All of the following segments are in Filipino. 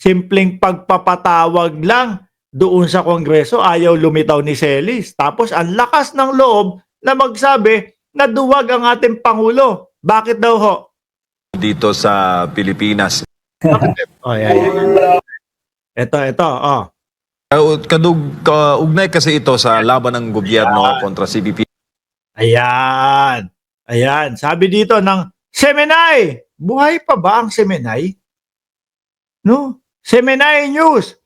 simpleng pagpapatawag lang doon sa Kongreso, ayaw lumitaw ni Celis. Tapos ang lakas ng loob na magsabi na duwag ang ating Pangulo. Bakit daw ho? Dito sa Pilipinas. Oh, yeah. Ito, oh. Ugnay kasi ito sa laban ng gobyerno kontra CPP. Ayan. Ayan. Sabi dito ng Semenay. Buhay pa ba ang Semenay? No? Semenay News.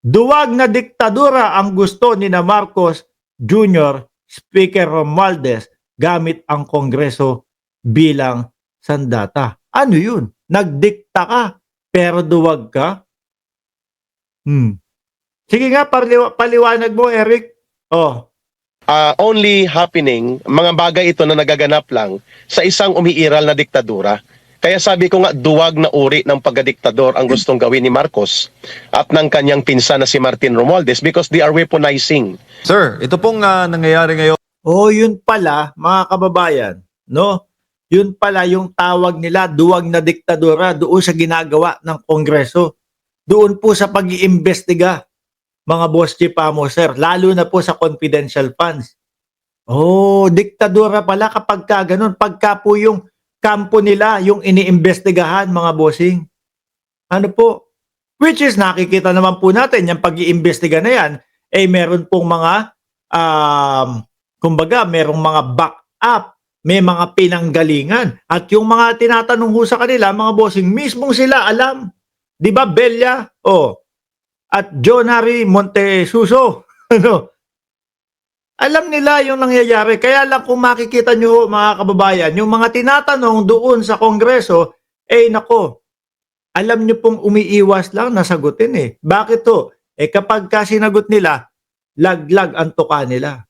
Duwag na diktadura ang gusto ni na Marcos Jr., Speaker Romualdez, gamit ang Kongreso bilang sandata. Ano yun? Nagdikta ka, pero duwag ka? Sige nga, paliwanag mo, Eric. Oh. Only happening, mga bagay ito na nagaganap lang sa isang umiiral na diktadura. Kaya sabi ko nga, duwag na uri ng pagkadiktador ang gustong gawin ni Marcos at ng kanyang pinsan na si Martin Romualdez because they are weaponizing. Sir, ito pong nangyayari ngayon. Oh, yun pala, mga kababayan, no? Yun pala yung tawag nila, duwag na diktadura doon sa ginagawa ng Kongreso. Doon po sa pag-iimbestiga, mga boss chief amo, sir, lalo na po sa confidential funds. Oh, diktadura pala kapag ka ganun, pagka po yung kampo nila, yung iniimbestigahan, mga bossing. Ano po? Which is nakikita naman po natin, yung pag-iimbestiga na yan, eh meron pong mga, kumbaga, merong mga back-up, may mga pinanggalingan. At yung mga tinatanong ho sa kanila, mga bossing, mismong sila alam. Di ba, Belia? Oh. At John Harry Montesuso. Ano? Alam nila yung nangyayari. Kaya lang kung makikita nyo, mga kababayan, yung mga tinatanong doon sa Kongreso, eh nako, alam nyo pong umiiwas lang na sagutin eh. Bakit to? Eh kapag sinagot nila, laglag ang tuka nila,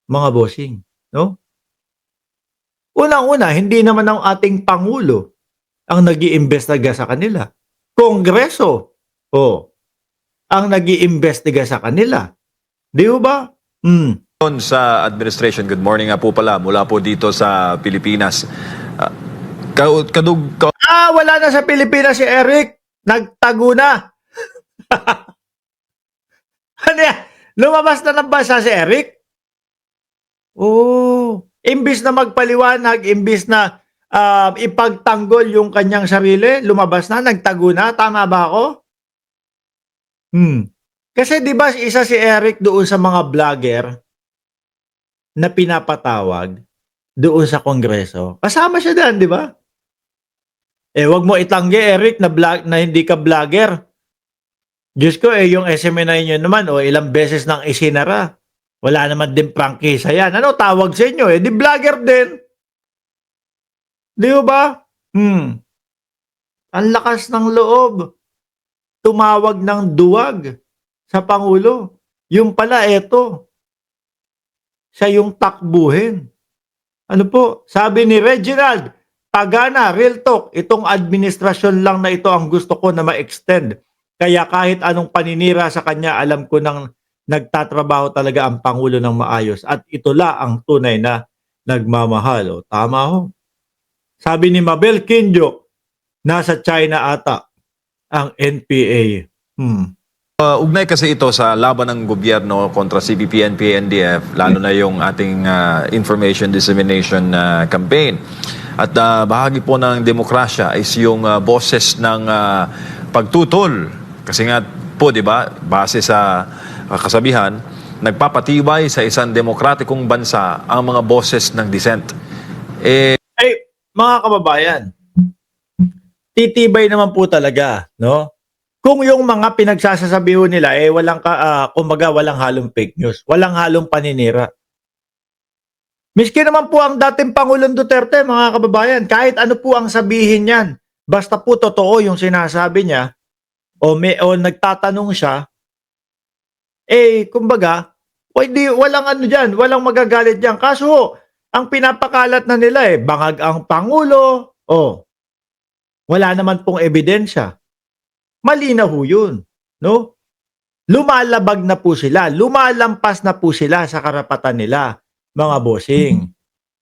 mga bossing. No? Unang-una, hindi naman ang ating Pangulo ang nag-iimbestiga sa kanila. Kongreso ang nag-iimbestiga sa kanila. Di ba? Sa administration, good morning nga po pala mula po dito sa Pilipinas. Wala na sa Pilipinas si Eric. Nagtago na. Ano yan? Lumabas na ng bansa si Eric? Oh, imbis na magpaliwanag, imbis na ipagtanggol yung kanyang sarili, lumabas na, nagtago na. Tama ba ako? Kasi di ba isa si Eric doon sa mga vlogger na pinapatawag doon sa Kongreso. Kasama siya doon, di ba? Eh, wag mo itanggi, Eric, na hindi ka vlogger. Diyos ko, yung SMNI nyo naman, ilang beses nang isinara. Wala naman din prangkisa yan. Ano tawag sa inyo? Di vlogger din. Di ba? Ang lakas ng loob. Tumawag ng duwag sa Pangulo. Yung pala, eto. Siya yung takbuhin. Ano po? Sabi ni Reginald Pagana, real talk, itong administrasyon lang na ito ang gusto ko na ma-extend. Kaya kahit anong paninira sa kanya, alam ko nang nagtatrabaho talaga ang Pangulo ng maayos. At ito la ang tunay na nagmamahal. Tama ho. Sabi ni Mabel Kinjo, nasa China ata ang NPA. Ugnay kasi ito sa laban ng gobyerno kontra CPP, NPA, NDF, lalo na yung ating information dissemination campaign. At bahagi po ng demokrasya is yung boses ng pagtutol. Kasi nga po, di ba, base sa kasabihan, nagpapatibay sa isang demokratikong bansa ang mga boses ng dissent. Mga kababayan, titibay naman po talaga, no? Kung yung mga pinagsasasabihan nila kumbaga walang halong fake news, walang halong paninira. Miski naman po ang dating Pangulong Duterte, mga kababayan, kahit ano po ang sabihin niyan, basta po totoo yung sinasabi niya o nagtatanong siya, kumbaga, walang ano diyan, walang magagalit diyan. Kaso ang pinapakalat na nila bangag ang Pangulo, wala naman pong ebidensya. Malinaw ho yun, no? Lumalabag na po sila, lumalampas na po sila sa karapatan nila, mga bossing.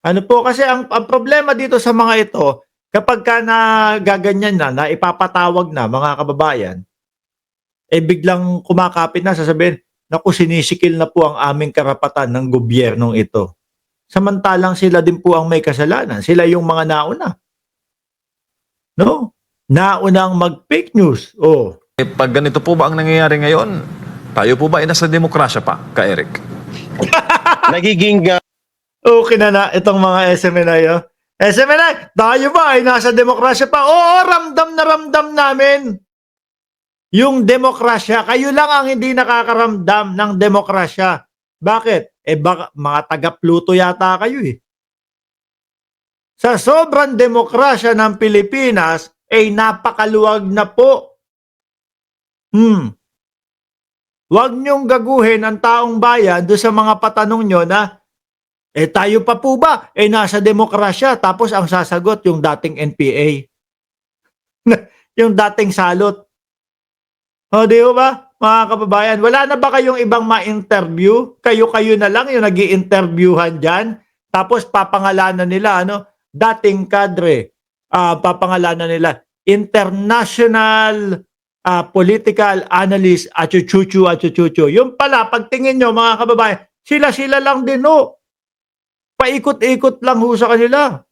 Ano po, kasi ang problema dito sa mga ito, kapag ka nagaganyan na ipapatawag na, mga kababayan, biglang kumakapit na, sasabihin, naku, sinisikil na po ang aming karapatan ng gobyernong ito. Samantalang sila din po ang may kasalanan. Sila yung mga nauna. No? Naunang mag-fake news. Oh. Pag ganito po ba ang nangyayari ngayon, tayo po ba ay nasa demokrasya pa, ka-Eric? Nagiging Okay na itong mga SMNI. Oh. SMNI, tayo ba ay nasa demokrasya pa? Oo, ramdam na ramdam namin. Yung demokrasya, kayo lang ang hindi nakakaramdam ng demokrasya. Bakit? Baka mga taga-Pluto yata kayo eh. Sa sobrang demokrasya ng Pilipinas, napakaluwag na po. Huwag niyong gaguhin ang taong bayan doon sa mga patanong nyo na tayo pa po ba? Nasa demokrasya. Tapos ang sasagot yung dating NPA. Yung dating salot. O, di ba, mga kababayan? Wala na ba kayong ibang ma-interview? Kayo-kayo na lang yung nag-i-interviewhan dyan. Tapos papangalanan nila, dating kadre. Papangalanan nila, international political analyst, achuchuchu. Yung pala, pagtingin nyo, mga kababayan, sila-sila lang din, paikot-ikot lang ho sa kanila.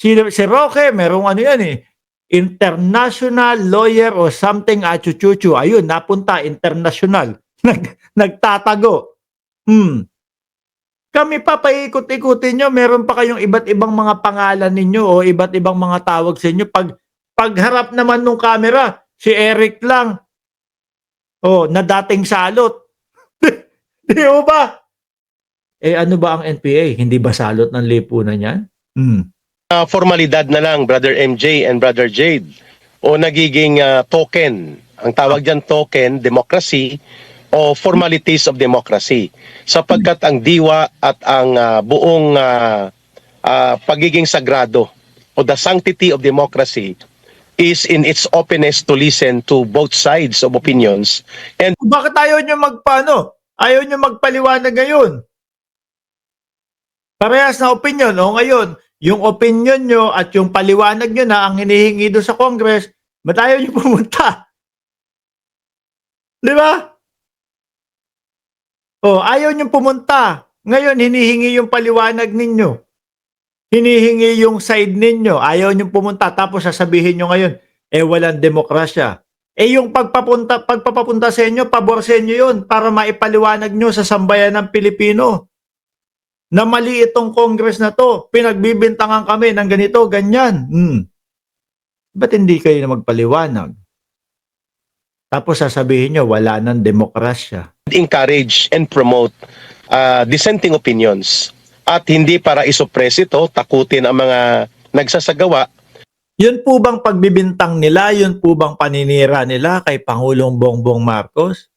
Si Roque, merong yan international lawyer o something achuchuchu. Ayun, napunta, international. Nagtatago. Kami pa, paikot-ikutin nyo, meron pa kayong iba't ibang mga pangalan ninyo o iba't ibang mga tawag sa inyo. Pagharap naman ng camera, si Eric lang. Na dating salot. Di ba? Ano ba ang NPA? Hindi ba salot ng lipunan yan? formalidad na lang, Brother MJ and Brother Jade, o nagiging token. Ang tawag dyan token, democracy, o formalities of democracy. Sapagkat ang diwa at ang buong pagiging sagrado o the sanctity of democracy is in its openness to listen to both sides of opinions. And bakit ayaw nyo Ayaw nyo magpaliwanag ngayon? Parehas na opinion. O ngayon, yung opinion nyo at yung paliwanag nyo na ang hinihingi doon sa Congress, ba't ayaw nyo pumunta? Di ba? Ayaw nyo pumunta. Ngayon, hinihingi yung paliwanag ninyo. Hinihingi yung side ninyo. Ayaw nyo pumunta. Tapos sasabihin nyo ngayon, walang demokrasya. Yung pagpapapunta sa inyo, pabor sa inyo yun para maipaliwanag nyo sa sambayan ng Pilipino na mali itong Congress na to. Pinagbibintangan kami ng ganito, ganyan. Ba't hindi kayo na magpaliwanag? Tapos sasabihin nyo, wala nang demokrasya. encourage and promote dissenting opinions. At hindi para isuppress ito, takutin ang mga nagsasagawa. Yun po bang pagbibintang nila? Yun po bang paninira nila kay Pangulong Bongbong Marcos?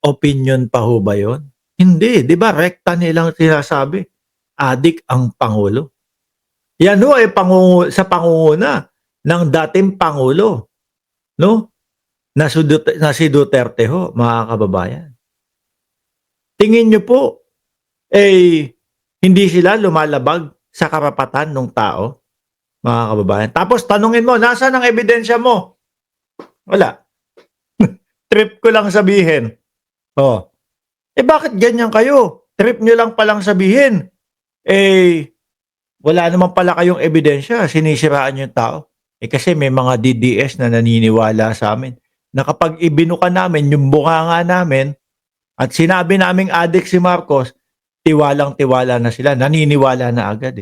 Opinion pa ho ba yun? Hindi. Di ba rekta nilang sinasabi? Adik ang Pangulo. Yan ho ay sa pangunguna ng dating Pangulo. No? Na si Duterte ho, mga kababayan. Tingin nyo po, hindi sila lumalabag sa karapatan ng tao, mga kababayan. Tapos tanungin mo, nasaan ang ebidensya mo? Wala. Trip ko lang sabihin. Bakit ganyan kayo? Trip nyo lang palang sabihin. Wala naman pala kayong ebidensya. Sinisiraan yung tao. Kasi may mga DDS na naniniwala sa amin na kapag ibinuka namin yung bunganga namin at sinabi naming adik si Marcos, tiwalang-tiwala na sila. Naniniwala na agad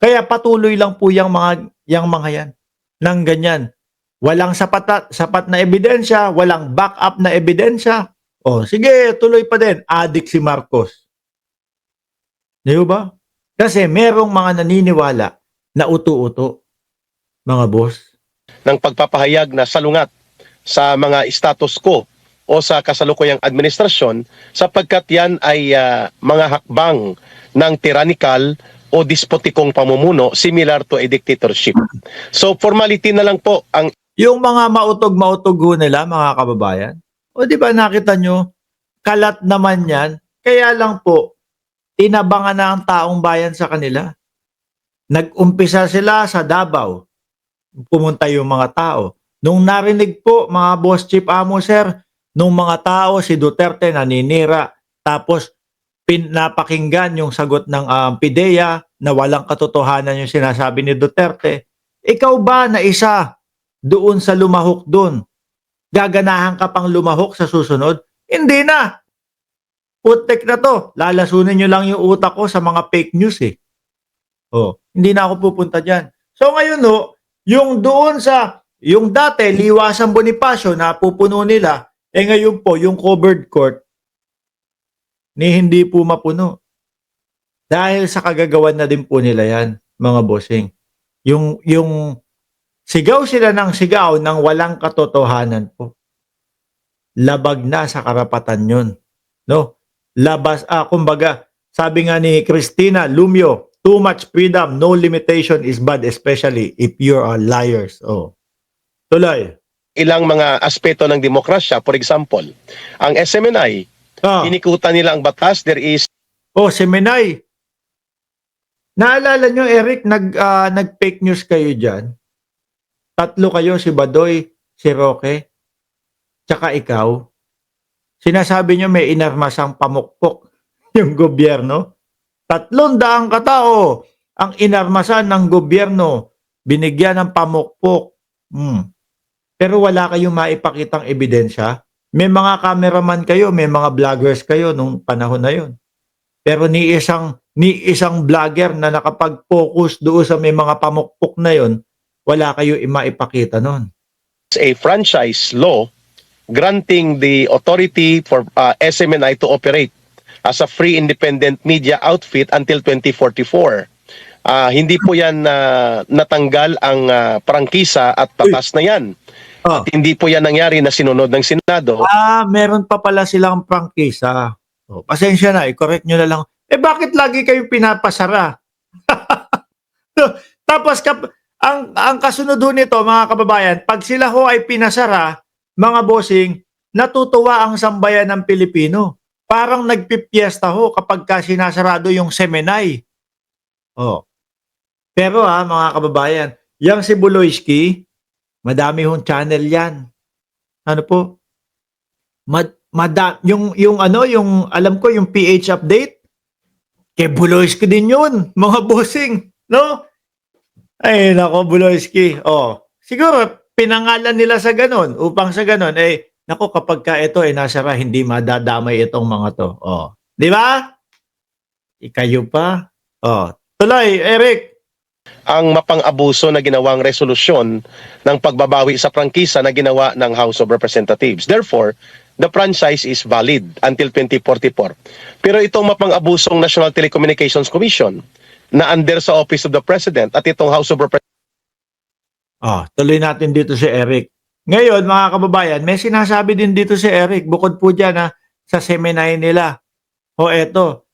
Kaya patuloy lang po yung mga yan ng ganyan. Walang sapat na ebidensya, walang backup na ebidensya. Sige, tuloy pa din. Adik si Marcos. Di ba? Kasi merong mga naniniwala na uto-uto, mga boss. Ng pagpapahayag na salungat sa mga status quo o sa kasalukuyang administrasyon sapagkat yan ay mga hakbang ng tyrannical o despotikong pamumuno similar to a dictatorship. So formality na lang po ang yung mga mautog-mautog nila, mga kababayan. Di ba nakita nyo? Kalat naman yan. Kaya lang po, inabangan na ang taong bayan sa kanila. Nag-umpisa sila sa Davao. Pumunta yung mga tao. Nung narinig po, mga boss chief amo, sir, nung mga tao, si Duterte naninira, tapos napakinggan yung sagot ng PIDEA na walang katotohanan yung sinasabi ni Duterte, ikaw ba na isa doon sa lumahok doon? Gaganahan ka pang lumahok sa susunod? Hindi na. Putek na to. Lalasunin nyo lang yung utak ko sa mga fake news eh. Oh, hindi na ako pupunta dyan. So ngayon no, yung doon sa, yung dati, Liwasan Bonifacio na pupuno nila, ngayon po, yung covered court, ni hindi po mapuno. Dahil sa kagagawan na din po nila yan, mga bossing. Yung sigaw sila ng sigaw ng walang katotohanan po. Labag na sa karapatan yun. No? Labas, kumbaga, sabi nga ni Cristina Lumio, too much freedom, no limitation is bad, especially if you are liars. Oh. Tuloy. Ilang mga aspeto ng demokrasya, for example, ang SMNI, inikutan nila ang batas, there is Oh, Semenay. Naalala nyo, Eric, nag-fake news kayo dyan. Tatlo kayo, si Badoy, si Roque, tsaka ikaw. Sinasabi nyo may inarmasang pamukpok yung gobyerno. 300 katao ang inarmasan ng gobyerno. Binigyan ng pamukpok. Pero wala kayong maipakitang ebidensya. May mga cameraman kayo, may mga vloggers kayo nung panahon na yun. Pero ni isang vlogger na nakapag-focus doon sa may mga pamukpok na yun, wala kayo maipakita nun. a franchise law granting the authority for SMNI to operate as a free independent media outfit until 2044. Hindi po yan natanggal ang prangkisa at batas na yan. At hindi po yan nangyari na sinunod ng Senado. Meron pa pala silang prangkisa. Pasensya na, i-correct nyo na lang. Bakit lagi kayo pinapasara? Tapos ang kasunod ho nito, mga kababayan, pag sila ho ay pinasara, mga bossing, natutuwa ang sambayan ng Pilipino. Parang nagpipiesta ho kapag sinasarado yung Semenay. Pero mga kababayan, yang si Buloyski, madami hong channel yan. Ano po? Yung alam ko, yung PH update, kay Buloyski din yun, mga bossing. No? Ay, nako, Buloyski. Siguro, pinangalan nila sa ganon, upang sa ganon, nako, kapag ka ito, nasara, hindi madadamay itong mga to. Di ba? Ikayo pa. Tuloy, Eric. Ang mapang-abuso na ginawang resolusyon ng pagbabawi sa prangkisa na ginawa ng House of Representatives. Therefore, the franchise is valid until 2044. Pero itong mapang-abusong National Telecommunications Commission na under sa Office of the President at itong House of Representatives. Tuloy natin dito si Eric. Ngayon, mga kababayan, may sinasabi din dito si Eric, bukod po dyan sa Semenay nila. Eto,